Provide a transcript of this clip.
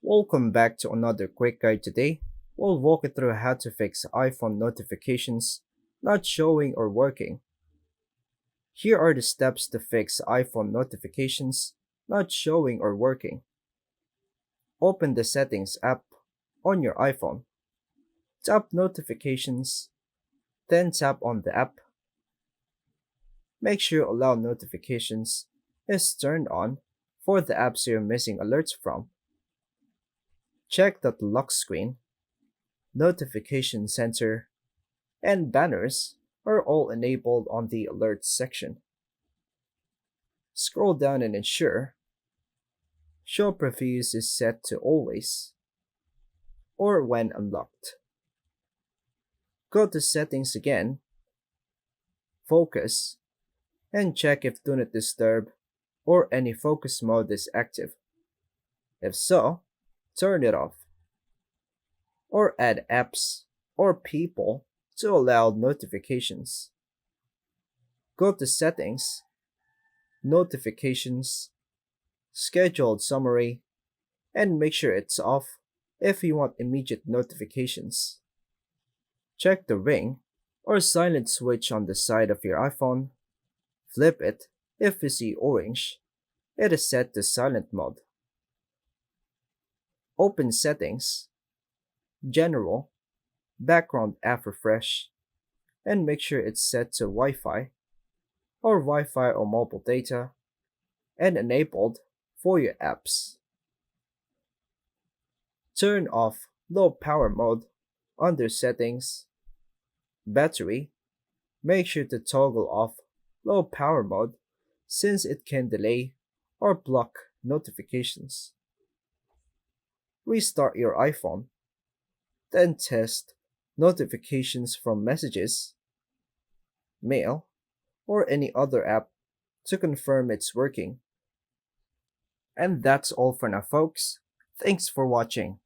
Welcome back to another quick guide today. We'll walk you through how to fix iPhone notifications not showing or working. Here are the steps to fix iPhone notifications not showing or working. Open the Settings app on your iPhone. Tap Notifications, then tap on the app. Make sure Allow Notifications is turned on for the apps you're missing alerts from. Check that the lock screen, notification center, and banners are all enabled on the Alerts section. Scroll down and ensure Show Previews is set to Always or when unlocked. Go to Settings again, Focus, and check if Do Not Disturb or any focus mode is active. If so, turn it off. Or add apps or people to allow notifications. Go to Settings, Notifications, Scheduled Summary, and make sure it's off if you want immediate notifications. Check the ring or silent switch on the side of your iPhone. Flip it if you see orange. It is set to silent mode. Open Settings, General, Background App Refresh, and make sure it's set to Wi-Fi or mobile data and enabled for your apps. Turn off Low Power Mode under Settings, Battery. Make sure to toggle off Low Power Mode since it can delay or block notifications. Restart your iPhone, then test notifications from messages, mail, or any other app to confirm it's working. And that's all for now, folks. Thanks for watching.